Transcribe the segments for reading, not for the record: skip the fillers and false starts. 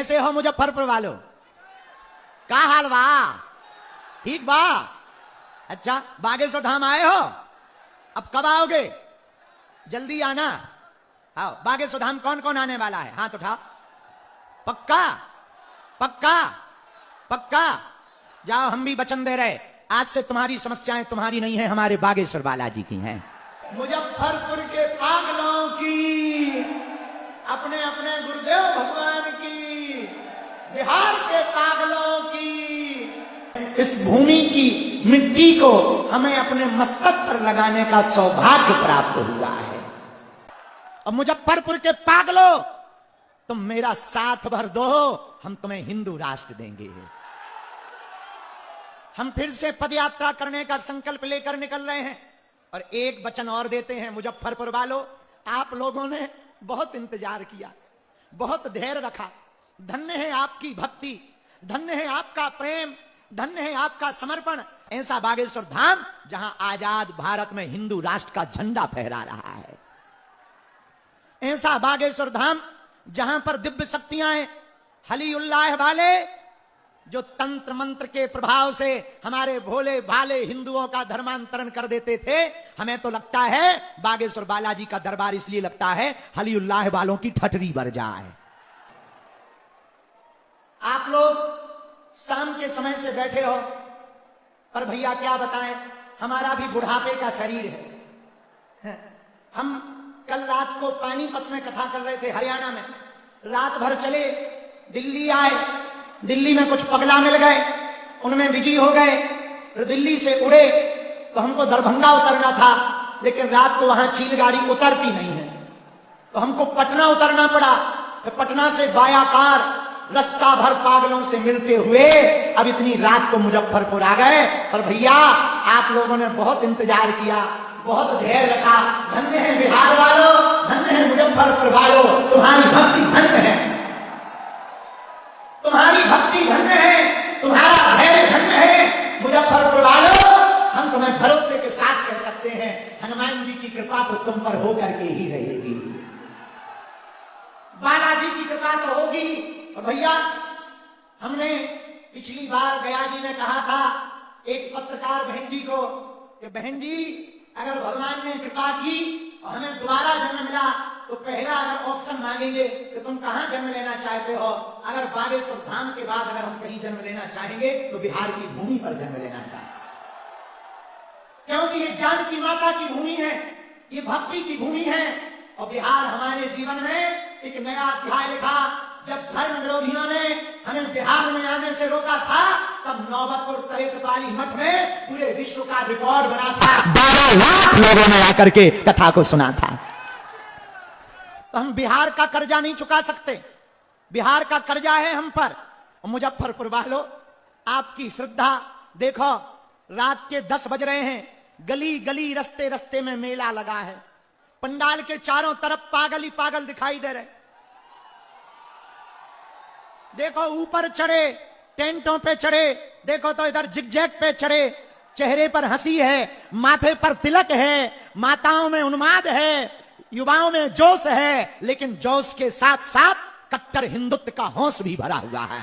कैसे हो मुजफ्फरपुर वालों? का हाल बा? ठीक बा? अच्छा, बागेश्वर धाम आए हो? अब कब आओगे? जल्दी आना। आओ, बागेश्वर धाम कौन कौन आने वाला है? हाथ उठाओ। पक्का? पक्का? पक्का? जाओ, हम भी वचन दे रहे, आज से तुम्हारी समस्याएं तुम्हारी नहीं है, हमारे बागेश्वर बालाजी की हैं। मुजफ्फरपुर के पागलों की, अपने अपने गुरुदेव भगवान की, बिहार के पागलों की, इस भूमि की मिट्टी को हमें अपने मस्तक पर लगाने का सौभाग्य प्राप्त हुआ है। और मुजफ्फरपुर के पागलों, तुम मेरा साथ भर दो, हम तुम्हें हिंदू राष्ट्र देंगे। हम फिर से पदयात्रा करने का संकल्प लेकर निकल रहे हैं और एक वचन और देते हैं मुजफ्फरपुर वालों, आप लोगों ने बहुत इंतजार किया, बहुत धैर्य रखा। धन्य है आपकी भक्ति, धन्य है आपका प्रेम, धन्य है आपका समर्पण। ऐसा बागेश्वर धाम जहां आजाद भारत में हिंदू राष्ट्र का झंडा फहरा रहा है, ऐसा बागेश्वर धाम जहां पर दिव्य शक्तियां हैं, हलीउल्लाह वाले, जो तंत्र मंत्र के प्रभाव से हमारे भोले भाले हिंदुओं का धर्मांतरण कर देते थे। हमें तो लगता है बागेश्वर बालाजी का दरबार इसलिए लगता है हलीउल्लाह वालों की ठटरी भर जाए। आप लोग शाम के समय से बैठे हो, पर भैया क्या बताएं, हमारा भी बुढ़ापे का शरीर है। हम कल रात को पानीपत में कथा कर रहे थे, हरियाणा में, रात भर चले, दिल्ली आए, दिल्ली में कुछ पगला मिल गए, उनमें बिजी हो गए, फिर दिल्ली से उड़े तो हमको दरभंगा उतरना था, लेकिन रात को वहां चील गाड़ी उतरती नहीं है, तो हमको पटना उतरना पड़ा। फिर पटना से बाया कार रास्ता भर पागलों से मिलते हुए अब इतनी रात को मुजफ्फरपुर आ गए। और भैया आप लोगों ने बहुत इंतजार किया, बहुत धैर्य रखा। धन्य है बिहार वालों, धन्य है मुजफ्फरपुर वालों, तुम्हारी भक्ति धन्य है, तुम्हारी भक्ति धन्य है, तुम्हारा धैर्य धन्य है। मुजफ्फरपुर वालों, हम तुम्हें भरोसे के साथ कह सकते हैं, हनुमान जी की कृपा तो तुम पर होकर के ही रहेगी, बालाजी की कृपा तो होगी। और भैया हमने पिछली बार गया जी ने कहा था एक पत्रकार बहन जी को कि बहन जी, अगर भगवान ने कृपा की और हमें दोबारा जन्म मिला तो पहला अगर ऑप्शन मांगेंगे कि तुम कहां जन्म लेना चाहते हो, अगर बागेश्वर धाम के बाद अगर हम कहीं जन्म लेना चाहेंगे तो बिहार की भूमि पर जन्म लेना चाहेंगे, क्योंकि ये जानकी माता की भूमि है, ये भक्ति की भूमि है। और बिहार हमारे जीवन में एक नया अध्याय लिखा। जब धर्म विरोधियों ने हमें बिहार में आने से रोका था, तब नौबतपुर तरेतपाली मठ में पूरे विश्व का रिकॉर्ड बना था, 12 लाख लोगों ने आकर के कथा को सुना था। तो हम बिहार का कर्जा नहीं चुका सकते, बिहार का कर्जा है हम पर। और मुजफ्फरपुर वालों, आपकी श्रद्धा देखो, रात के 10 बज रहे हैं, गली गली रस्ते रस्ते में मेला लगा है, पंडाल के चारों तरफ पागल ही पागल दिखाई दे रहे। देखो ऊपर चढ़े, टेंटों पे चढ़े, देखो तो इधर जिगजैग पे चढ़े, चेहरे पर हंसी है, माथे पर तिलक है, माताओं में उन्माद है, युवाओं में जोश है, लेकिन जोश के साथ साथ कट्टर हिंदुत्व का होश भी भरा हुआ है।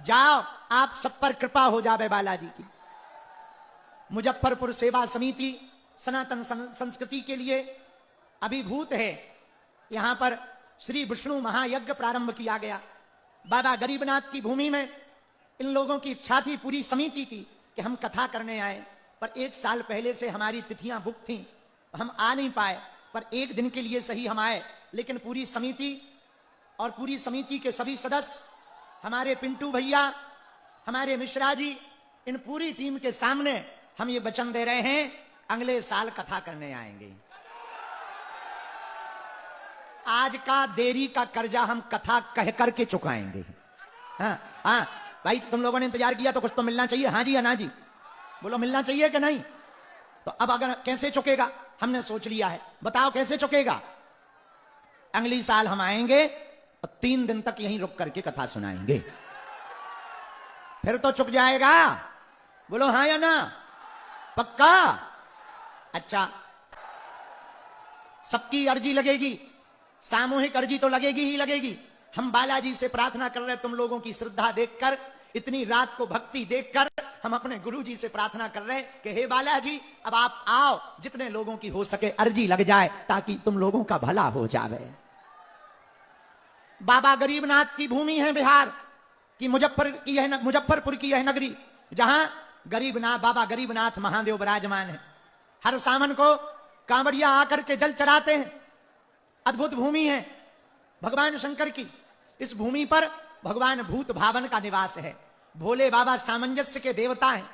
जाओ, आप सब पर कृपा हो जावे बालाजी की। मुजफ्फरपुर सेवा समिति सनातन संस्कृति के लिए अभिभूत है। यहां पर श्री विष्णु महायज्ञ प्रारंभ किया गया। बाबा गरीबनाथ की भूमि में इन लोगों की इच्छा थी, पूरी समिति की, कि हम कथा करने आए, पर 1 साल पहले से हमारी तिथियां बुक थीं, हम आ नहीं पाए, पर 1 दिन के लिए सही हम आए। लेकिन पूरी समिति और पूरी समिति के सभी सदस्य, हमारे पिंटू भैया, हमारे मिश्रा जी, इन पूरी टीम के सामने हम ये वचन दे रहे हैं, अगले साल कथा करने आएंगे। आज का देरी का कर्जा हम कथा कह करके चुकाएंगे। हाँ हाँ भाई, तुम लोगों ने इंतजार किया तो कुछ तो मिलना चाहिए। हाँ जी या ना जी, बोलो मिलना चाहिए कि नहीं? तो अब अगर कैसे चुकेगा, हमने सोच लिया है, बताओ कैसे चुकेगा। अगली साल हम आएंगे और 3 दिन तक यहीं रुक करके कथा सुनाएंगे, फिर तो चुक जाएगा। बोलो हाँ या ना, पक्का? अच्छा, सबकी अर्जी लगेगी, सामूहिक अर्जी तो लगेगी ही लगेगी। हम बालाजी से प्रार्थना कर रहे, तुम लोगों की श्रद्धा देखकर, इतनी रात को भक्ति देखकर हम अपने गुरु जी से प्रार्थना कर रहे कि हे बालाजी, अब आप आओ, जितने लोगों की हो सके अर्जी लग जाए ताकि तुम लोगों का भला हो जावे। बाबा गरीबनाथ की भूमि है बिहार की, मुजफ्फरपुर की यह नगरी, जहां गरीबनाथ, बाबा गरीबनाथ महादेव विराजमान है। हर सावन को कांवड़िया आकर के जल चढ़ाते हैं। अद्भुत भूमि है भगवान शंकर की। इस भूमि पर भगवान भूत भावन का निवास है। भोले बाबा सामंजस्य के देवता हैं।